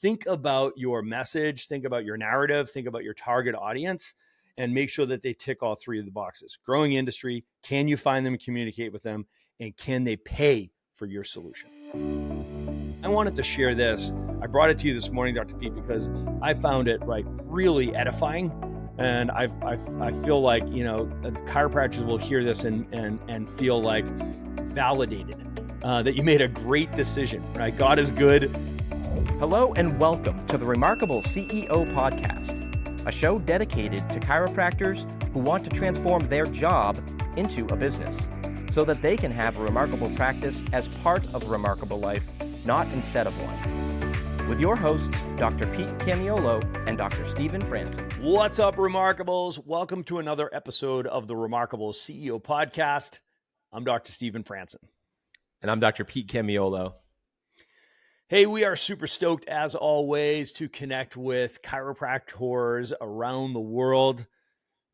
think about your message, think about your narrative, think about your target audience, and make sure that they tick all three of the boxes. Growing industry, can you find them and communicate with them? And can they pay for your solution? I wanted to share this. I brought it to you this morning, Dr. Pete, because I found it like really edifying. And I feel like, chiropractors will hear this and feel like validated, that you made a great decision, right? God is good. Hello and welcome to the Remarkable CEO Podcast, a show dedicated to chiropractors who want to transform their job into a business so that they can have a remarkable practice as part of a remarkable life, not instead of one. With your hosts, Dr. Pete Camiolo and Dr. Stephen Franson. What's up, Remarkables? Welcome to another episode of the Remarkable CEO Podcast. I'm Dr. Stephen Franson. And I'm Dr. Pete Camiolo. Hey, we are super stoked, as always, to connect with chiropractors around the world.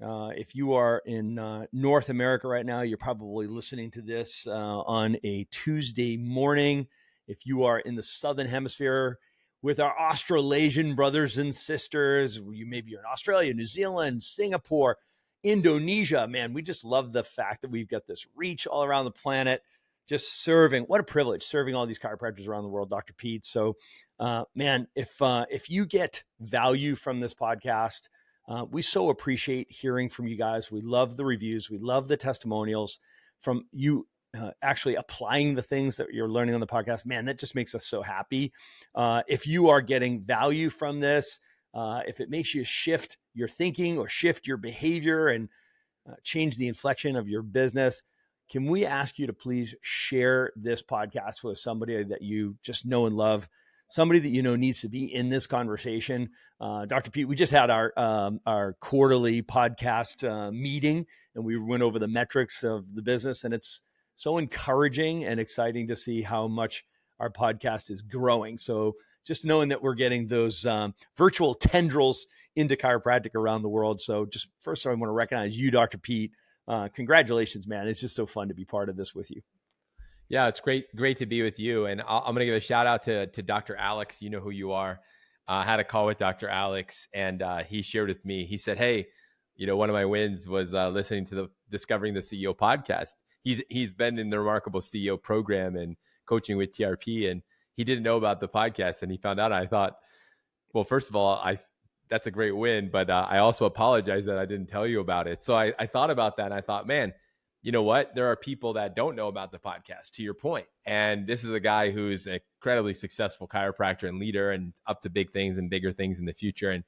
If you are in North America right now, you're probably listening to this on a Tuesday morning. If you are in the Southern Hemisphere with our Australasian brothers and sisters, maybe you're in Australia, New Zealand, Singapore, Indonesia, man, we just love the fact that we've got this reach all around the planet. Just serving, what a privilege, serving all these chiropractors around the world, Dr. Pete. So, man, if you get value from this podcast, we so appreciate hearing from you guys. We love the reviews. We love the testimonials from you actually applying the things that you're learning on the podcast. Man, that just makes us so happy. If you are getting value from this, if it makes you shift your thinking or shift your behavior and change the inflection of your business, can we ask you to please share this podcast with somebody that you just know and love, somebody that you know needs to be in this conversation? Dr. Pete, we just had our quarterly podcast meeting, and we went over the metrics of the business, and it's so encouraging and exciting to see how much our podcast is growing. So just knowing that we're getting those virtual tendrils into chiropractic around the world. So just first, I want to recognize you, Dr. Pete. Congratulations, man. It's just so fun to be part of this with you. Yeah, it's great to be with you. And I'm going to give a shout out to Dr. Alex. You know who you are. I had a call with Dr. Alex, and he shared with me. He said, hey, one of my wins was listening to the Discovering the CEO podcast. He's been in the Remarkable CEO program and coaching with TRP, and he didn't know about the podcast, and he found out. I thought, well, first of all, that's a great win, but I also apologize that I didn't tell you about it. So I thought about that, and I thought, man, you know what? There are people that don't know about the podcast, to your point. And this is a guy who's an incredibly successful chiropractor and leader and up to big things and bigger things in the future. And,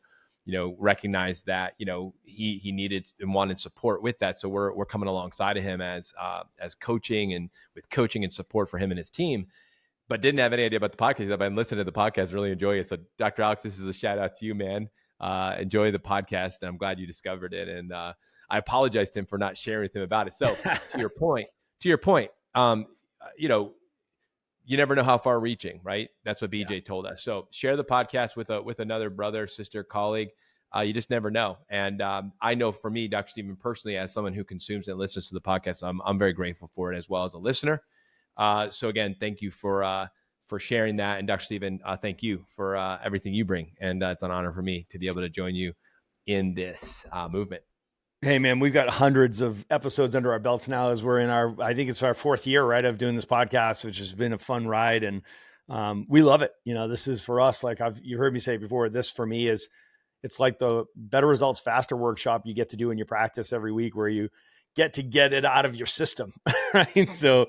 recognized that, he needed and wanted support with that. So we're coming alongside of him as coaching and with coaching and support for him and his team, but didn't have any idea about the podcast. I've been listening to the podcast, really enjoy it. So Dr. Alex, this is a shout out to you, man. Enjoy the podcast, and I'm glad you discovered it. And I apologize to him for not sharing with him about it. So to your point, you never know how far reaching, right? That's what BJ told us. So share the podcast with another brother, sister, colleague. You just never know. And I know for me, Dr. Stephen, personally, as someone who consumes and listens to the podcast, I'm very grateful for it as well as a listener. So again, thank you for sharing that. And Dr. Stephen, thank you for everything you bring. And it's an honor for me to be able to join you in this movement. Hey, man, we've got hundreds of episodes under our belts now as we're in I think it's our fourth year, right, of doing this podcast, which has been a fun ride. And we love it. This is for us, like you heard me say before, this for me it's like the Better Results Faster workshop you get to do in your practice every week, where you get to get it out of your system, right? So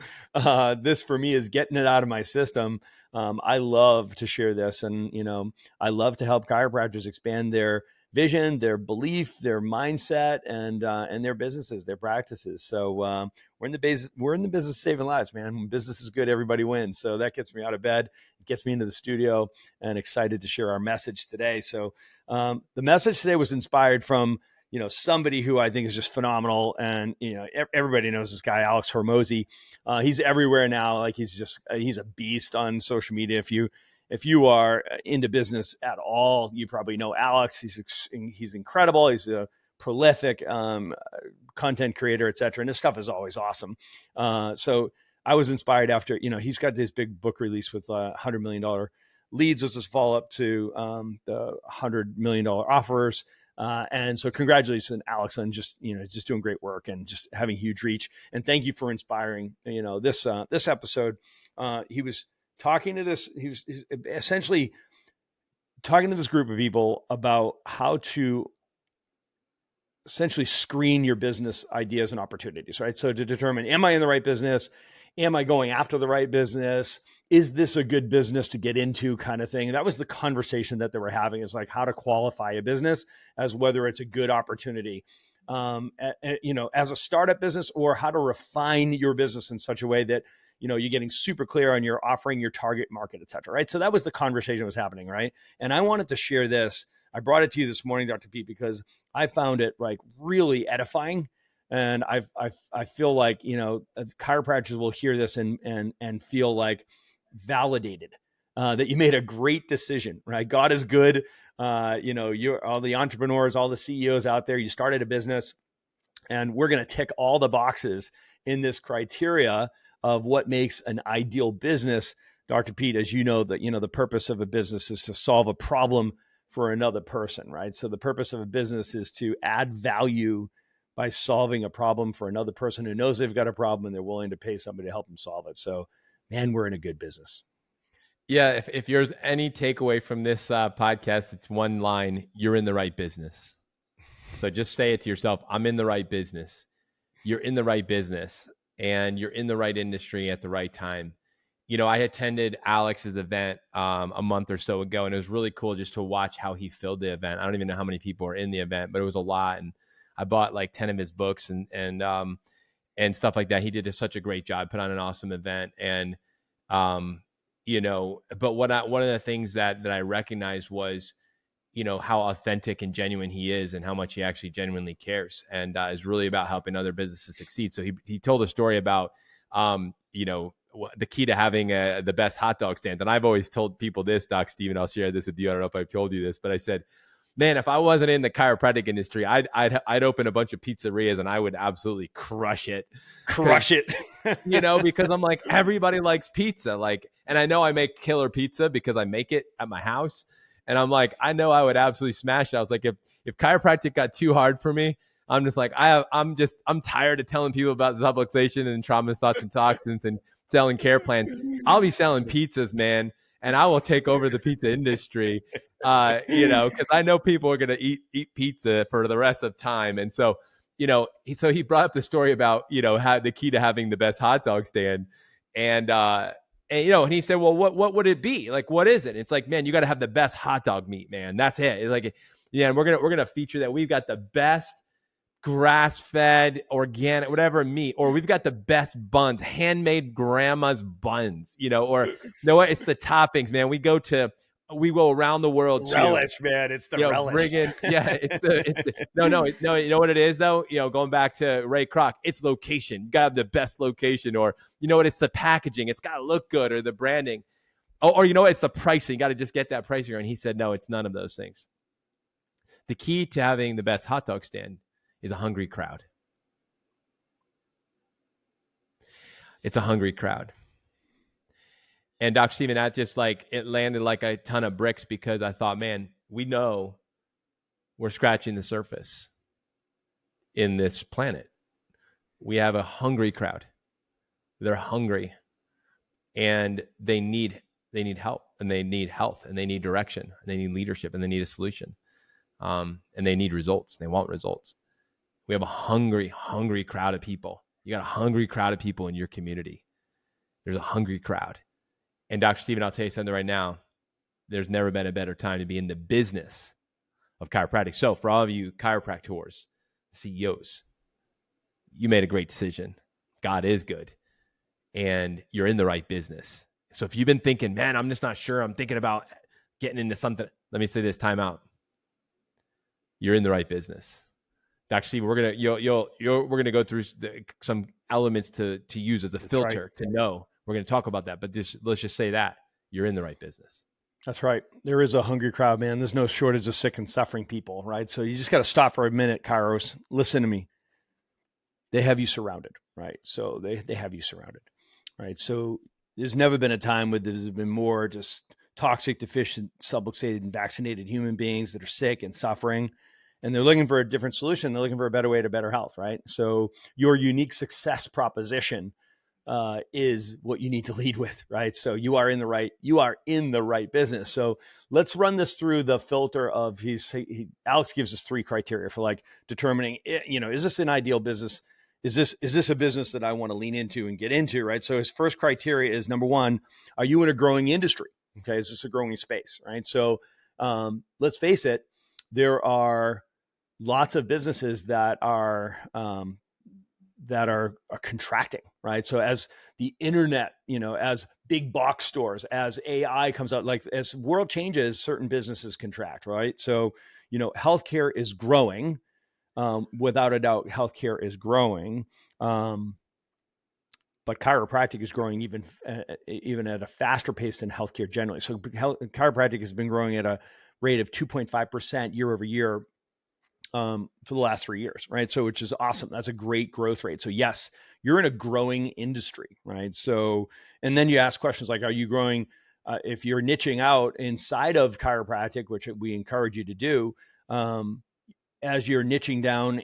this for me is getting it out of my system. I love to share this, and I love to help chiropractors expand their vision, their belief, their mindset, and their businesses, their practices. So we're in the business of saving lives, man. When business is good, everybody wins. So that gets me out of bed, it gets me into the studio, and excited to share our message today. So the message today was inspired from somebody who I think is just phenomenal. And, everybody knows this guy, Alex Hormozi. He's everywhere now. Like he's a beast on social media. If you are into business at all, you probably know Alex. He's incredible. He's a prolific content creator, et cetera. And his stuff is always awesome. So I was inspired after, he's got this big book release with $100 million leads us as follow up to the $100 million offers. And so congratulations, Alex, on just doing great work and just having huge reach. And thank you for inspiring, this episode. He was essentially talking to this group of people about how to essentially screen your business ideas and opportunities, right? So to determine, am I in the right business? Am I going after the right business? Is this a good business to get into, kind of thing? That was the conversation that they were having, is like how to qualify a business as whether it's a good opportunity, as a startup business, or how to refine your business in such a way that, you're getting super clear on your offering, your target market, et cetera, right? So that was the conversation that was happening, right? And I wanted to share this. I brought it to you this morning, Dr. Pete, because I found it like really edifying. And I feel like, chiropractors will hear this and feel like validated, that you made a great decision, right? God is good. You're all the entrepreneurs, all the CEOs out there, you started a business, and we're going to tick all the boxes in this criteria of what makes an ideal business. Dr. Pete, as you know, the purpose of a business is to solve a problem for another person, right? So the purpose of a business is to add value by solving a problem for another person who knows they've got a problem and they're willing to pay somebody to help them solve it. So, man, we're in a good business. Yeah. If there's any takeaway from this podcast, it's one line: you're in the right business. So just say it to yourself: I'm in the right business. You're in the right business, and you're in the right industry at the right time. I attended Alex's event a month or so ago, and it was really cool just to watch how he filled the event. I don't even know how many people were in the event, but it was a lot. And I bought like 10 of his books and stuff like that. He did such a great job, put on an awesome event. And, but one of the things that I recognized was, how authentic and genuine he is, and how much he actually genuinely cares, and is really about helping other businesses succeed. So he told a story about, the key to having the best hot dog stand. And I've always told people this, Doc Steven, I'll share this with you. I don't know if I've told you this, but I said, man, if I wasn't in the chiropractic industry, I'd open a bunch of pizzerias and I would absolutely crush it. Because I'm like, everybody likes pizza. And I know I make killer pizza because I make it at my house. And I'm like, I know I would absolutely smash it. I was like, if chiropractic got too hard for me, I'm just like, I'm tired of telling people about subluxation and traumas, thoughts, and toxins and selling care plans. I'll be selling pizzas, man. And I will take over the pizza industry, because I know people are going to eat pizza for the rest of time. And so, he brought up the story about, how the key to having the best hot dog stand. And he said, well, what would it be? Like, what is it? It's like, man, you got to have the best hot dog meat, man. That's it. It's like, yeah. And we're going to feature that. We've got the best grass-fed, organic, whatever meat, or we've got the best buns, handmade grandma's buns, or what? It's the toppings, man. We go around the world. Relish, man. It's the relish. No. You know what it is though? Going back to Ray Kroc, it's location. You gotta have the best location, or it's the packaging. It's gotta look good, or the branding. Or it's the pricing. You got to just get that pricing. And he said, no, it's none of those things. The key to having the best hot dog stand is a hungry crowd. It's a hungry crowd. And Dr. Steven, that just it landed like a ton of bricks, because I thought, man, we know we're scratching the surface in this planet. We have a hungry crowd. They're hungry, and they need help, and they need health, and they need direction, and they need leadership, and they need a solution. And they need results. They want results. We have a hungry crowd of people. You got a hungry crowd of people in your community. There's a hungry crowd. And Dr. Steven, I'll tell you something right now. There's never been a better time to be in the business of chiropractic. So for all of you chiropractors, CEOs, you made a great decision. God is good. And you're in the right business. So if you've been thinking, man, I'm just not sure, I'm thinking about getting into something, let me say this, time out. You're in the right business. Dr. Steve, we're gonna go through some elements to use as a filter to know. We're gonna talk about that, but let's just say that you're in the right business. That's right. There is a hungry crowd, man. There's no shortage of sick and suffering people, right? So you just got to stop for a minute, Kairos. Listen to me. They have you surrounded, right? So they have you surrounded, right? So there's never been a time where there's been more just toxic, deficient, subluxated, and vaccinated human beings that are sick and suffering. And they're looking for a different solution. They're looking for a better way to better health, right? So your unique success proposition is what you need to lead with, right? So you are in the right business. So let's run this through the filter of Alex gives us 3 criteria for like determining, is this an ideal business? Is this a business that I want to lean into and get into, right? So his first criteria is, number 1, are you in a growing industry? Okay, is this a growing space, right? So let's face it, there are lots of businesses that are contracting, right? So as the internet, as big box stores, as AI comes out, like as world changes, certain businesses contract, right? So, healthcare is growing. Without a doubt, healthcare is growing. But chiropractic is growing even at a faster pace than healthcare generally. So chiropractic has been growing at a rate of 2.5% year over year for the last 3 years, right? So, which is awesome. That's a great growth rate. So yes, you're in a growing industry, right? So, and then you ask questions like, are you growing? If you're niching out inside of chiropractic, which we encourage you to do, as you're niching down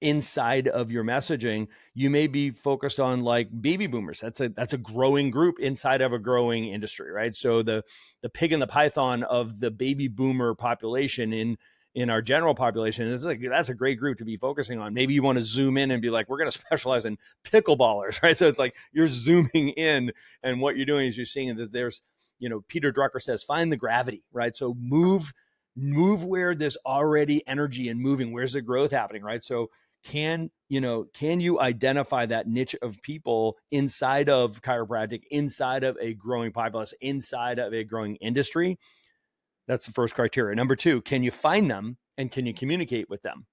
inside of your messaging, you may be focused on like baby boomers. That's a growing group inside of a growing industry, right? So the pig and the python of the baby boomer population in our general population that's a great group to be focusing on. Maybe you want to zoom in and be like, we're going to specialize in pickleballers, right? So it's like you're zooming in, and what you're doing is you're seeing that there's, Peter Drucker says, find the gravity, right? So move where there's already energy and moving. Where's the growth happening, right? So can you identify that niche of people inside of chiropractic, inside of a growing populace, inside of a growing industry? That's the first criteria. Number 2, can you find them and can you communicate with them?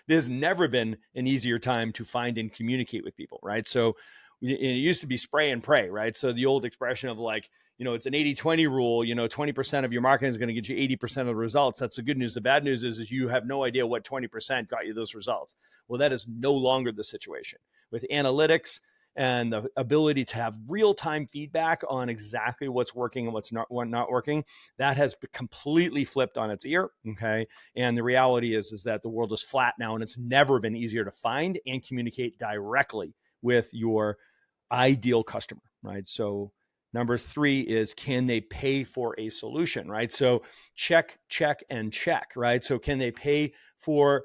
There's never been an easier time to find and communicate with people, right? So it used to be spray and pray, right? So the old expression of like, it's an 80-20 rule, 20% of your marketing is going to get you 80% of the results. That's the good news. The bad news is you have no idea what 20% got you those results. Well, that is no longer the situation. With analytics and the ability to have real-time feedback on exactly what's working and what's not working, that has completely flipped on its ear, okay? And the reality is that the world is flat now, and it's never been easier to find and communicate directly with your ideal customer, right? So number 3 is, can they pay for a solution, right? So check, and check, right? So can they pay for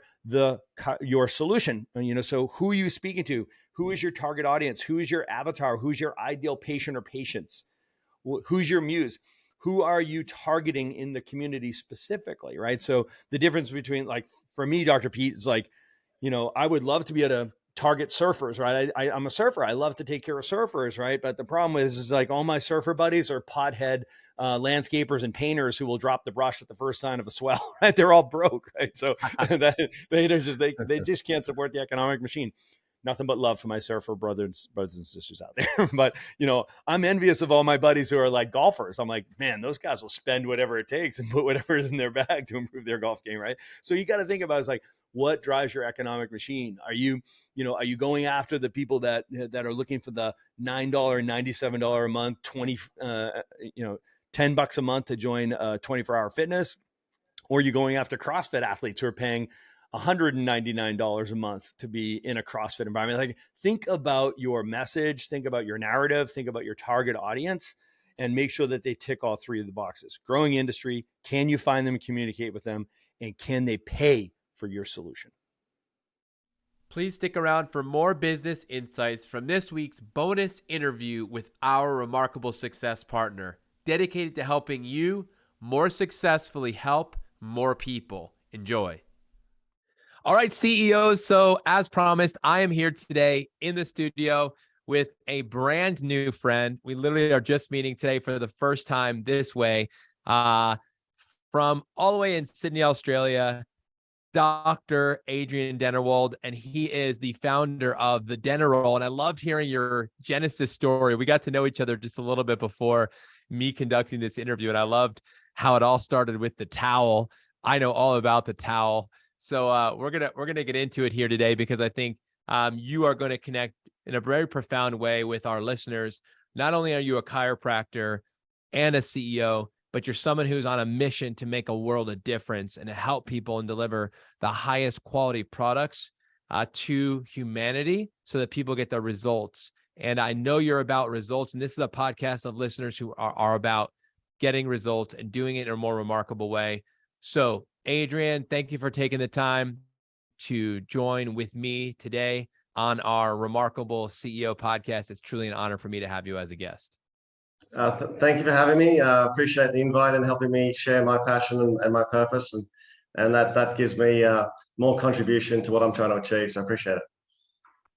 your solution? So who are you speaking to? Who is your target audience? Who is your avatar? Who's your ideal patient or patients? Who's your muse? Who are you targeting in the community specifically, right? So the difference between, like, for me, Dr. Pete, is like, I would love to be able to target surfers, right? I'm a surfer. I love to take care of surfers, right? But the problem is like all my surfer buddies are pothead landscapers and painters who will drop the brush at the first sign of a swell, right? They're all broke, right? So they just can't support the economic machine. Nothing but love for my surfer brothers and sisters out there. But, I'm envious of all my buddies who are like golfers. I'm like, man, those guys will spend whatever it takes and put whatever is in their bag to improve their golf game, right? So you got to think about it as like, what drives your economic machine? Are you going after the people that are looking for the $9, $97 a month, $10 a month to join 24-hour fitness? Or are you going after CrossFit athletes who are paying $199 a month to be in a CrossFit environment? Like, think about your message, think about your narrative, think about your target audience, and make sure that they tick all 3 of the boxes. Growing industry, can you find them and communicate with them? And can they pay for your solution? Please stick around for more business insights from this week's bonus interview with our remarkable success partner, dedicated to helping you more successfully help more people. Enjoy. All right, CEOs. So as promised, I am here today in the studio with a brand new friend. We literally are just meeting today for the first time this way, from all the way in Sydney, Australia, Dr. Adrian Dennewald, and he is the founder of the Denneroll. And I loved hearing your Genesis story. We got to know each other just a little bit before me conducting this interview, and I loved how it all started with the towel. I know all about the towel. So we're gonna get into it here today, because I think you are going to connect in a very profound way with our listeners. Not only are you a chiropractor and a CEO, but you're someone who's on a mission to make a world of difference and to help people and deliver the highest quality products to humanity so that people get the results. And I know you're about results, and this is a podcast of listeners who are about getting results and doing it in a more remarkable way. So, Adrian, thank you for taking the time to join with me today on our Remarkable CEO podcast. It's truly an honor for me to have you as a guest. Thank you for having me. Appreciate the invite and helping me share my passion and my purpose. And that gives me more contribution to what I'm trying to achieve. So I appreciate it.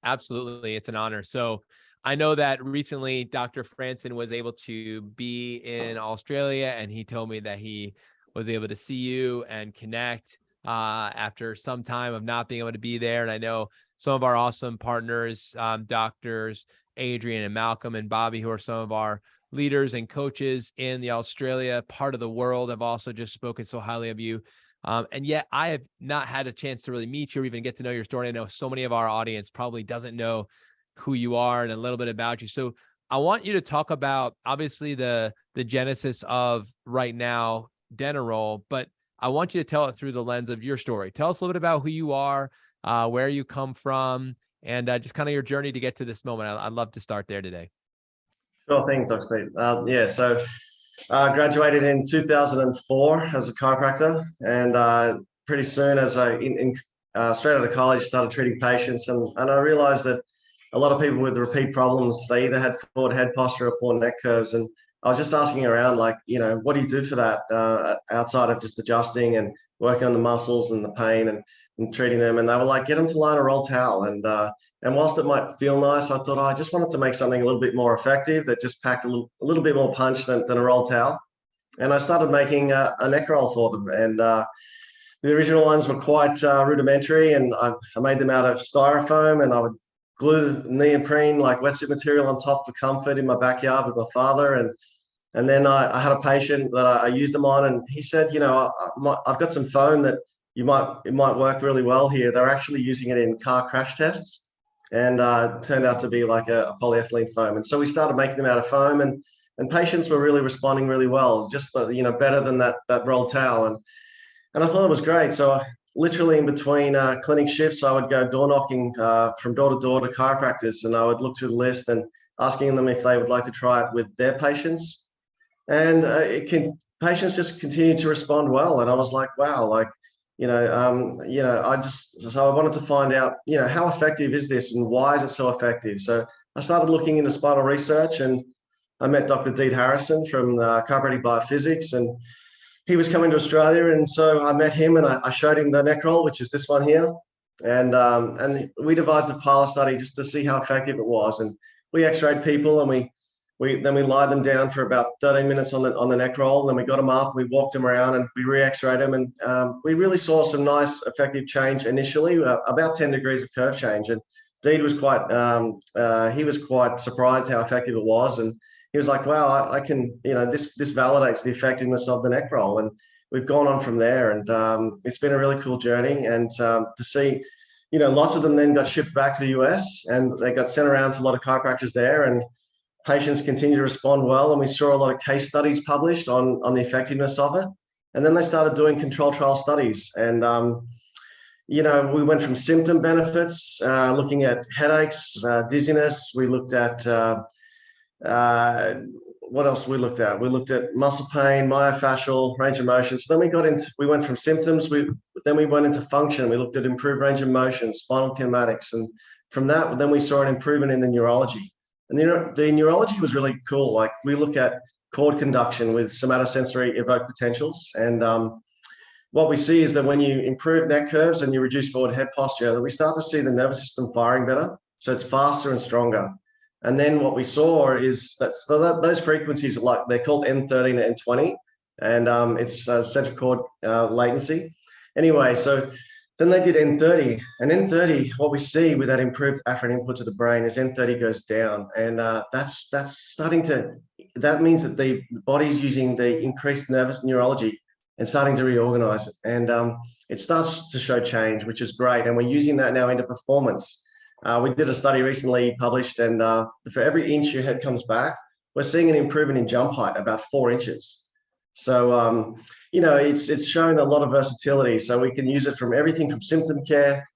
Absolutely. It's an honor. So I know that recently Dr. Franson was able to be in Australia, and he told me that he was able to see you and connect after some time of not being able to be there. And I know some of our awesome partners, doctors, Adrian and Malcolm and Bobby, who are some of our leaders and coaches in the Australia part of the world, have also just spoken so highly of you. And yet I have not had a chance to really meet you or even get to know your story. I know so many of our audience probably doesn't know who you are and a little bit about you. So I want you to talk about, obviously, the genesis of right now Denneroll, but I want you to tell it through the lens of your story. Tell us a little bit about who you are, where you come from, and just kind of your journey to get to this moment. I'd love to start there today. Sure thing, Dr. Pete. So graduated in 2004 as a chiropractor, and pretty soon, as straight out of college, started treating patients, and I realized that a lot of people with repeat problems, they either had forward head posture or poor neck curves, and I was just asking around, like, what do you do for that outside of just adjusting and working on the muscles and the pain and treating them? And they were like, get them to line a roll towel. And whilst it might feel nice, I thought I just wanted to make something a little bit more effective that just packed a little bit more punch than a roll towel. And I started making a neck roll for them. And the original ones were quite rudimentary, and I made them out of styrofoam, and I would glue neoprene, like wetsuit material, on top for comfort in my backyard with my father. And then I had a patient that I used them on, and he said, I've got some foam that it might work really well here. They're actually using it in car crash tests, and it turned out to be like a polyethylene foam. And so we started making them out of foam, and patients were really responding really well, just better than that roll towel. And I thought it was great. So literally in between clinic shifts, I would go door knocking from door to door to chiropractors, and I would look through the list and asking them if they would like to try it with their patients. And patients just continued to respond well. And I was like, wow, so I wanted to find out, how effective is this and why is it so effective? So I started looking into spinal research, and I met Dr. Deed Harrison from Chiropractic Biophysics, and he was coming to Australia. And so I met him, and I showed him the neck roll, which is this one here. And we devised a pilot study just to see how effective it was. And we x-rayed people, and we lied them down for about 13 minutes on the neck roll. Then we got them up, we walked them around, and we re-x-rayed them. And we really saw some nice effective change initially, about 10 degrees of curve change. And Deed was quite surprised how effective it was. And he was like, wow, I can, this validates the effectiveness of the neck roll. And we've gone on from there. And it's been a really cool journey. And to see, lots of them then got shipped back to the US, and they got sent around to a lot of chiropractors there, and patients continue to respond well. And we saw a lot of case studies published on the effectiveness of it. And then they started doing control trial studies. And, we went from symptom benefits, looking at headaches, dizziness. We looked at, what else we looked at? We looked at muscle pain, myofascial, range of motion. So then we went from symptoms, then we went into function. We looked at improved range of motion, spinal kinematics. And from that, then we saw an improvement in the neurology. And the neurology was really cool. Like, we look at cord conduction with somatosensory evoked potentials. And what we see is that when you improve neck curves and you reduce forward head posture, that we start to see the nervous system firing better. So it's faster and stronger. And then what we saw is that those frequencies, they're called N13 and N20, and it's central cord latency. Anyway, so then they did N30, and N30, what we see with that improved afferent input to the brain is N30 goes down, and that means that the body's using the increased nervous neurology and starting to reorganize it, and it starts to show change, which is great, and we're using that now into performance. We did a study recently published, and for every inch your head comes back, we're seeing an improvement in jump height about 4 inches. So, it's shown a lot of versatility. So we can use it from everything from symptom care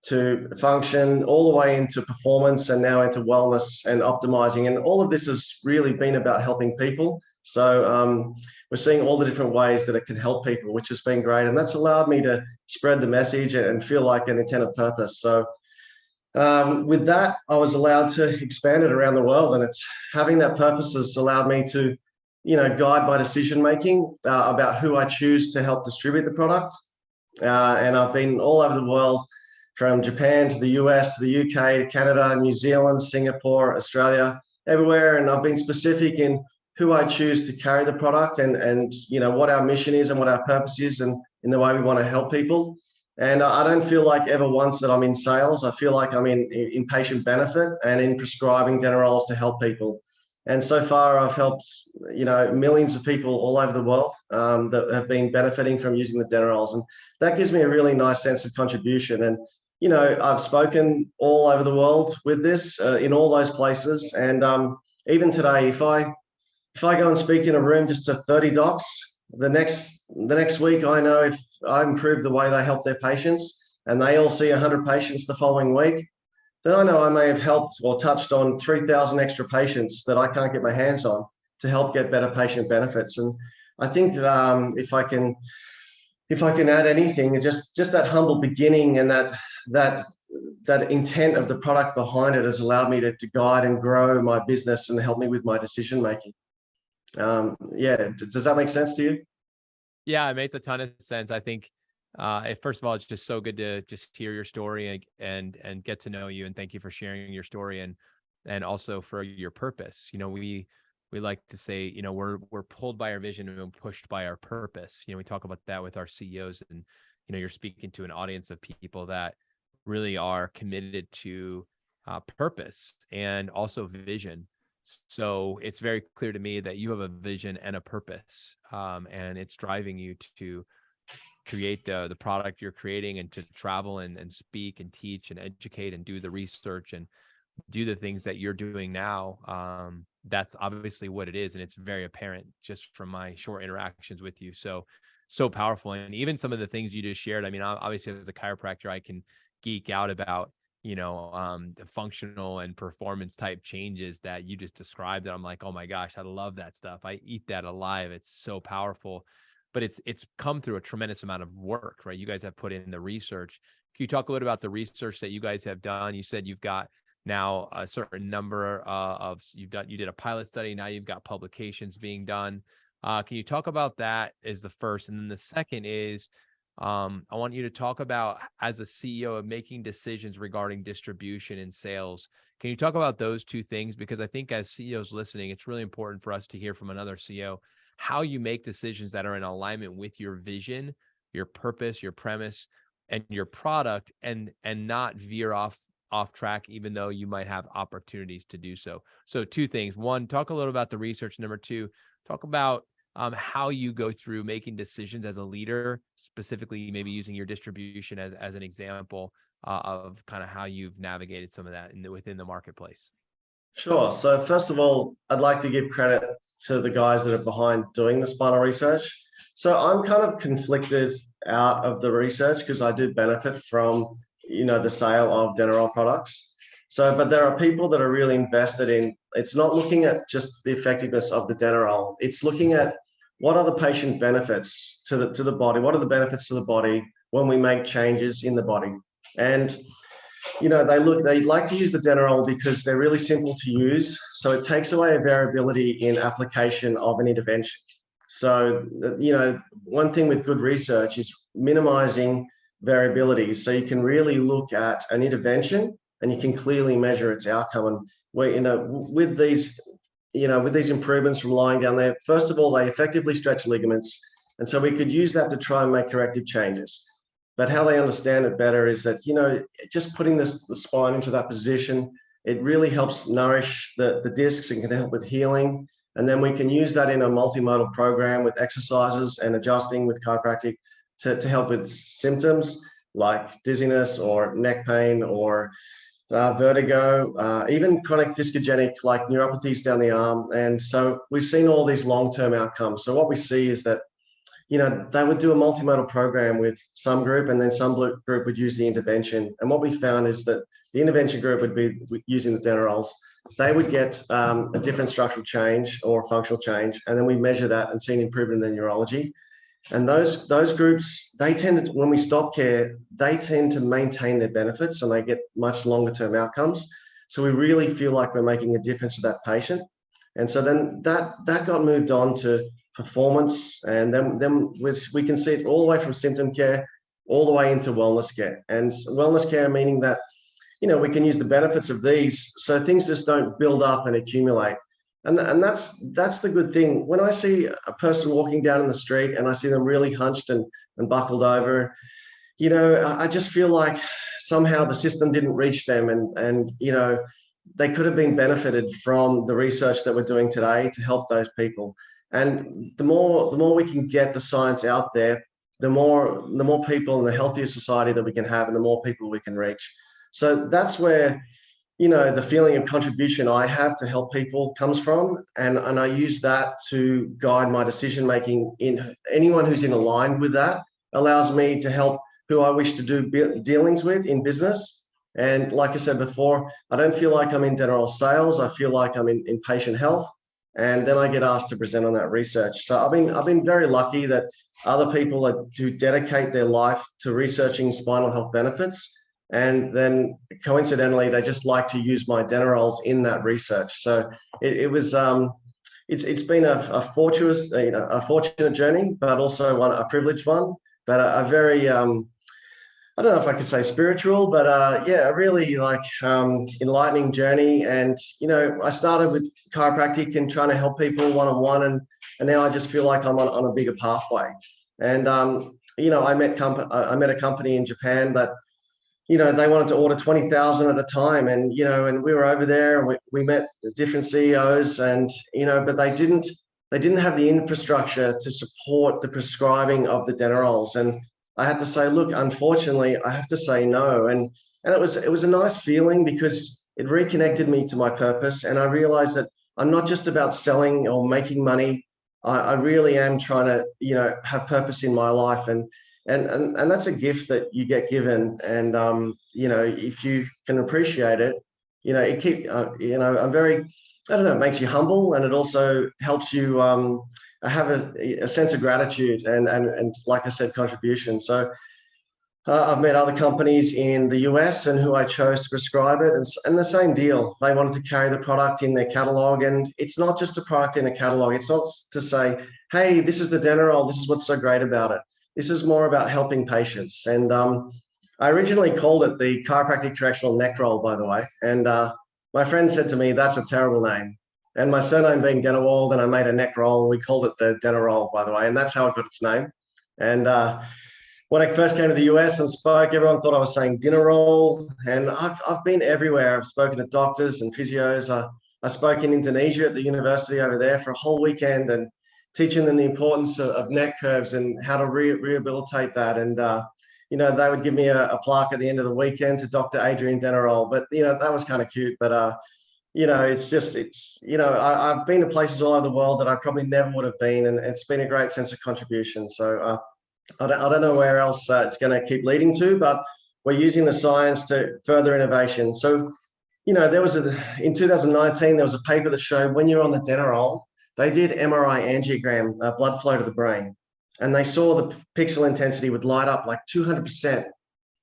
to function, all the way into performance, and now into wellness and optimizing. And all of this has really been about helping people. So we're seeing all the different ways that it can help people, which has been great. And that's allowed me to spread the message and feel like an intended purpose. So with that, I was allowed to expand it around the world, and it's having that purpose has allowed me to, guide my decision making about who I choose to help distribute the product. And I've been all over the world, from Japan to the US, to the UK, to Canada, New Zealand, Singapore, Australia, everywhere. And I've been specific in who I choose to carry the product, and what our mission is and what our purpose is, and in the way we want to help people. And I don't feel like ever once that I'm in sales. I feel like I'm in patient benefit and in prescribing Dennerolls to help people. And so far, I've helped millions of people all over the world that have been benefiting from using the Dennerolls, and that gives me a really nice sense of contribution. And I've spoken all over the world with this in all those places, and even today, if I go and speak in a room just to 30 docs, the next week, I know if I improve the way they help their patients and they all see 100 patients the following week, then I know I may have helped or touched on 3,000 extra patients that I can't get my hands on to help get better patient benefits. And I think if I can add anything, just that humble beginning and that intent of the product behind it has allowed me to guide and grow my business and help me with my decision making. Does that make sense to you? Yeah, it makes a ton of sense. I think, first of all, it's just so good to just hear your story and get to know you. And thank you for sharing your story and also for your purpose. We like to say, we're pulled by our vision and pushed by our purpose. We talk about that with our CEOs, and, you're speaking to an audience of people that really are committed to purpose and also vision. So it's very clear to me that you have a vision and a purpose, and it's driving you to create the product you're creating, and to travel and speak and teach and educate and do the research and do the things that you're doing now. That's obviously what it is. And it's very apparent just from my short interactions with you. So powerful. And even some of the things you just shared, I mean, obviously as a chiropractor, I can geek out about the functional and performance type changes that you just described. And I'm like, oh my gosh, I love that stuff. I eat that alive. It's so powerful, but it's come through a tremendous amount of work, right? You guys have put in the research. Can you talk a little about the research that you guys have done? You said you've got now a certain number you did a pilot study. Now you've got publications being done. Can you talk about that as the first? And then the second is, I want you to talk about, as a CEO, of making decisions regarding distribution and sales. Can you talk about those two things? Because I think as CEOs listening, it's really important for us to hear from another CEO how you make decisions that are in alignment with your vision, your purpose, your premise, and your product, and not veer off track, even though you might have opportunities to do so. So two things. One, talk a little about the research. Number two, talk about how you go through making decisions as a leader, specifically maybe using your distribution as an example of kind of how you've navigated some of that within the marketplace. Sure. So first of all, I'd like to give credit to the guys that are behind doing the spinal research. So I'm kind of conflicted out of the research because I do benefit from, the sale of Denneroll products. So, but there are people that are really invested in, it's not looking at just the effectiveness of the Denneroll. It's looking at what are the patient benefits to the body? What are the benefits to the body when we make changes in the body? And, they like to use the Denneroll because they're really simple to use. So it takes away a variability in application of an intervention. So, one thing with good research is minimizing variability. So you can really look at an intervention and you can clearly measure its outcome. And with these improvements from lying down there, first of all, they effectively stretch ligaments. And so we could use that to try and make corrective changes. But how they understand it better is that, just putting the spine into that position, it really helps nourish the discs and can help with healing. And then we can use that in a multimodal program with exercises and adjusting with chiropractic to help with symptoms like dizziness or neck pain or vertigo, even chronic discogenic like neuropathies down the arm. And so we've seen all these long-term outcomes. So what we see is that, they would do a multimodal program with some group, and then some group would use the intervention. And what we found is that the intervention group would be using the Dennerolls. They would get a different structural change or functional change, and then we measure that and see an improvement in their neurology. And those groups, they tend to, when we stop care, they tend to maintain their benefits and they get much longer term outcomes. So we really feel like we're making a difference to that patient. And so then that got moved on to performance, and then we can see it all the way from symptom care all the way into wellness care. And wellness care meaning that, we can use the benefits of these so things just don't build up and accumulate. And that's the good thing. When I see a person walking down in the street and I see them really hunched and buckled over, I just feel like somehow the system didn't reach them, and they could have been benefited from the research that we're doing today to help those people. And the more we can get the science out there, the more people and the healthier society that we can have, and the more people we can reach. So that's where, the feeling of contribution I have to help people comes from. And I use that to guide my decision making. In anyone who's in aligned with that allows me to help who I wish to do dealings with in business. And like I said before, I don't feel like I'm in Denneroll sales. I feel like I'm in patient health. And then I get asked to present on that research. So I've been very lucky that other people who dedicate their life to researching spinal health benefits, and then coincidentally they just like to use my Dennerolls in that research. So it's been a fortunate journey, but also a privileged one, but a very I don't know if I could say spiritual, but a really enlightening journey. And I started with chiropractic and trying to help people one-on-one, and now I just feel like I'm on a bigger pathway. And I met a company in Japan that they wanted to order 20,000 at a time, and and we were over there and we met the different CEOs, and but they didn't have the infrastructure to support the prescribing of the Dennerolls. And I had to say, look, unfortunately, I have to say no. And it was a nice feeling because it reconnected me to my purpose. And I realized that I'm not just about selling or making money. I really am trying to, have purpose in my life. And that's a gift that you get given. And, if you can appreciate it, I'm very, it makes you humble, and it also helps you, have a sense of gratitude and like I said, contribution. So I've met other companies in the US and who I chose to prescribe it, and the same deal. They wanted to carry the product in their catalog, and it's not just a product in a catalog. It's not to say, hey, this is the Denneroll, this is what's so great about it. This is more about helping patients. And I originally called it the Chiropractic Correctional Neck Roll, by the way. And my friend said to me, that's a terrible name. And my surname being Dennewald, and I made a neck roll. We called it the Denneroll, by the way, and that's how it got its name. And when I first came to the US and spoke, everyone thought I was saying Denneroll. And I've been everywhere. I've spoken to doctors and physios. I spoke in Indonesia at the university over there for a whole weekend, and teaching them the importance of neck curves and how to rehabilitate that. And they would give me a plaque at the end of the weekend to Dr. Adrian Dennewald. But that was kind of cute. But I've been to places all over the world that I probably never would have been, and it's been a great sense of contribution. So I don't know where else it's going to keep leading to, but we're using the science to further innovation. So, there was in 2019, there was a paper that showed when you're on the Denneroll, they did MRI angiogram, blood flow to the brain, and they saw the pixel intensity would light up like 200%,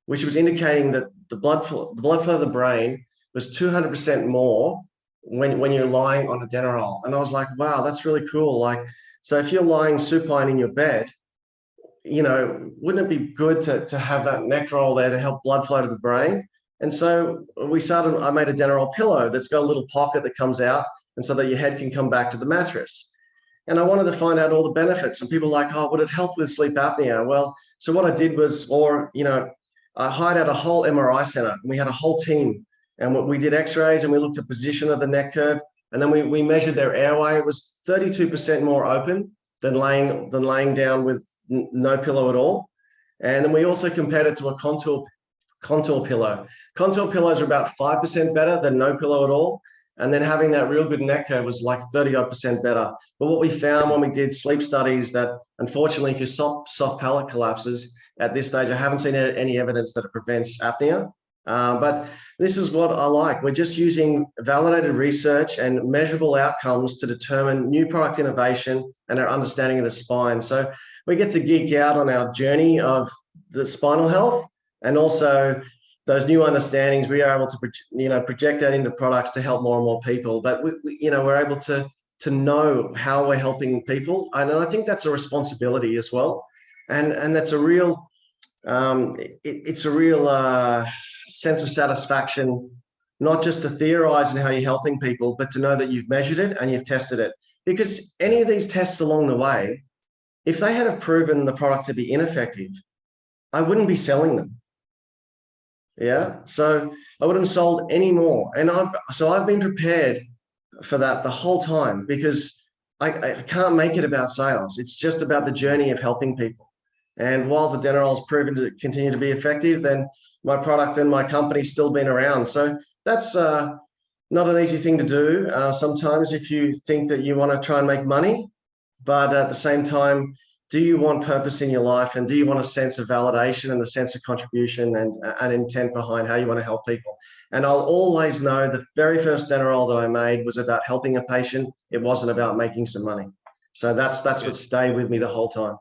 which was indicating that the blood flow to the brain was 200% more when you're lying on a Denneroll. And I was like, wow, that's really cool. So if you're lying supine in your bed, wouldn't it be good to have that neck roll there to help blood flow to the brain? And so I made a Denneroll pillow that's got a little pocket that comes out, and so that your head can come back to the mattress. And I wanted to find out all the benefits. And people were like, oh, would it help with sleep apnea? Well, so what I did was, I hired out a whole MRI center, and we had a whole team. And we did x-rays, and we looked at position of the neck curve, and then we measured their airway. It was 32% more open than laying down with no pillow at all. And then we also compared it to a contour contour pillow. Contour pillows are about 5% better than no pillow at all. And then having that real good neck curve was like 30% better. But what we found when we did sleep studies, that unfortunately, if your soft palate collapses at this stage, I haven't seen any evidence that it prevents apnea. But this is what I like. We're just using validated research and measurable outcomes to determine new product innovation and our understanding of the spine. So we get to geek out on our journey of the spinal health, and also those new understandings we are able to project that into products to help more and more people. But we're able to know how we're helping people, and I think that's a responsibility as well, and that's a real it's a real sense of satisfaction, not just to theorize in how you're helping people, but to know that you've measured it and you've tested it. Because any of these tests along the way, if they had have proven the product to be ineffective, I wouldn't be selling them. Yeah, so I wouldn't have sold any more. And I've been prepared for that the whole time, because I can't make it about sales. It's just about the journey of helping people. And while the Denneroll has proven to continue to be effective, then my product and my company's still been around. So that's not an easy thing to do sometimes, if you think that you want to try and make money, but at the same time, do you want purpose in your life, and do you want a sense of validation and a sense of contribution and intent behind how you want to help people? And I'll always know the very first Denneroll that I made was about helping a patient. It wasn't about making some money. So that's what stayed with me the whole time.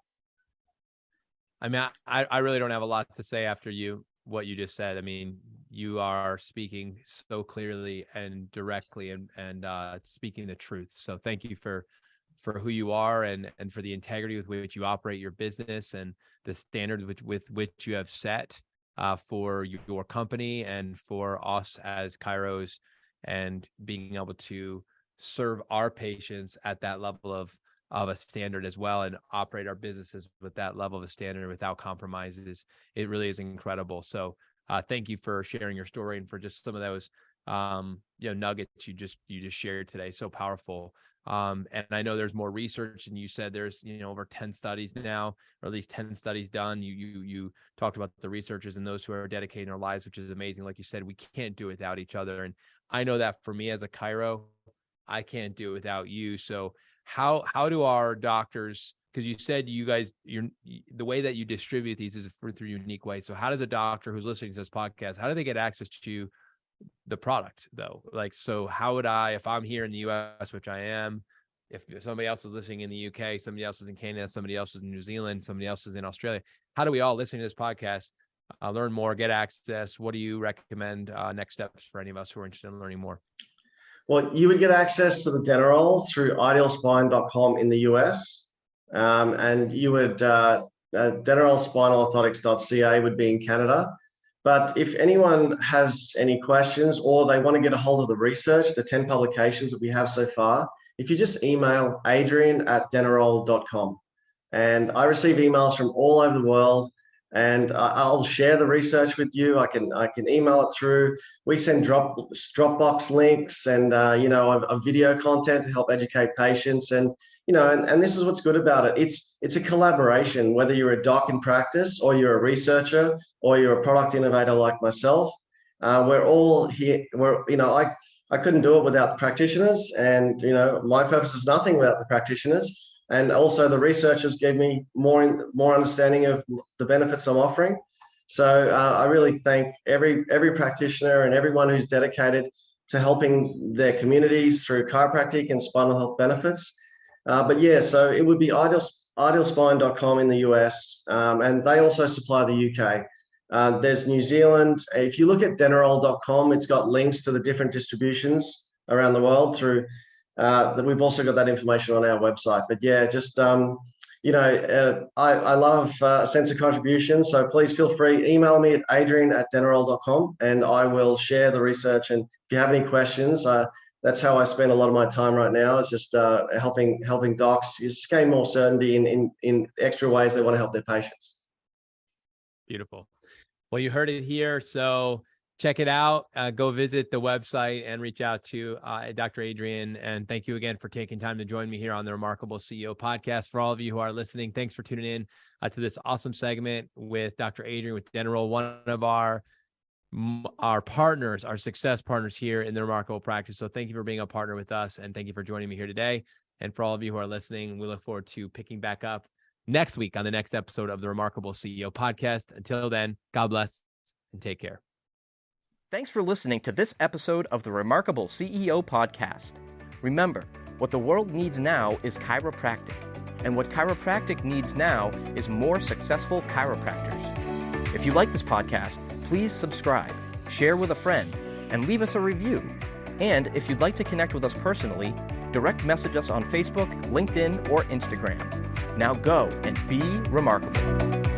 I mean, I really don't have a lot to say after what you just said. I mean, you are speaking so clearly and directly and speaking the truth. So thank you for who you are and for the integrity with which you operate your business, and the standard with which you have set for your company and for us as chiros, and being able to serve our patients at that level of a standard as well, and operate our businesses with that level of a standard without compromises. It really is incredible. So thank you for sharing your story, and for just some of those nuggets you just shared today. So powerful. And I know there's more research, and you said there's over 10 studies now, or at least 10 studies done. You talked about the researchers and those who are dedicating their lives, which is amazing. Like you said, we can't do it without each other. And I know that for me as a chiro, I can't do it without you. So how do our doctors, because you said you guys, the way that you distribute these is through unique ways. So how does a doctor who's listening to this podcast, how do they get access to the product though? Like, so how would if I'm here in the US, which I am, if somebody else is listening in the UK, somebody else is in Canada, somebody else is in New Zealand, somebody else is in Australia, how do we all listen to this podcast, learn more, get access? What do you recommend next steps for any of us who are interested in learning more? Well, you would get access to the Denneroll through idealspine.com in the US. And you would, dennerollspinalorthotics.ca would be in Canada. But if anyone has any questions, or they want to get a hold of the research, the 10 publications that we have so far, if you just email adrian@denneroll.com. And I receive emails from all over the world, and I'll share the research with you. I can email it through. We send Dropbox links and a video content to help educate patients. And and this is what's good about it. It's a collaboration. Whether you're a doc in practice, or you're a researcher, or you're a product innovator like myself, we're all here. I couldn't do it without the practitioners, and my purpose is nothing without the practitioners. And also the researchers gave me more understanding of the benefits I'm offering. So I really thank every practitioner and everyone who's dedicated to helping their communities through chiropractic and spinal health benefits. But yeah, so it would be idealspine.com in the US, and they also supply the UK. There's New Zealand. If you look at denneroll.com, it's got links to the different distributions around the world through. We've also got that information on our website. But yeah, just I love a sense of contribution. So please feel free, email me at adrian@denneroll.com, and I will share the research. And if you have any questions, that's how I spend a lot of my time right now. It's just helping docs just gain more certainty in extra ways they want to help their patients. Beautiful. Well, you heard it here. So check it out. Go visit the website and reach out to Dr. Adrian. And thank you again for taking time to join me here on the Remarkable CEO podcast. For all of you who are listening, thanks for tuning in to this awesome segment with Dr. Adrian with Denneroll, one of our our partners, our success partners here in the Remarkable Practice. So thank you for being a partner with us, and thank you for joining me here today. And for all of you who are listening, we look forward to picking back up next week on the next episode of the Remarkable CEO Podcast. Until then, God bless and take care. Thanks for listening to this episode of the Remarkable CEO Podcast. Remember, what the world needs now is chiropractic, and what chiropractic needs now is more successful chiropractors. If you like this podcast, please subscribe, share with a friend, and leave us a review. And if you'd like to connect with us personally, direct message us on Facebook, LinkedIn, or Instagram. Now go and be remarkable.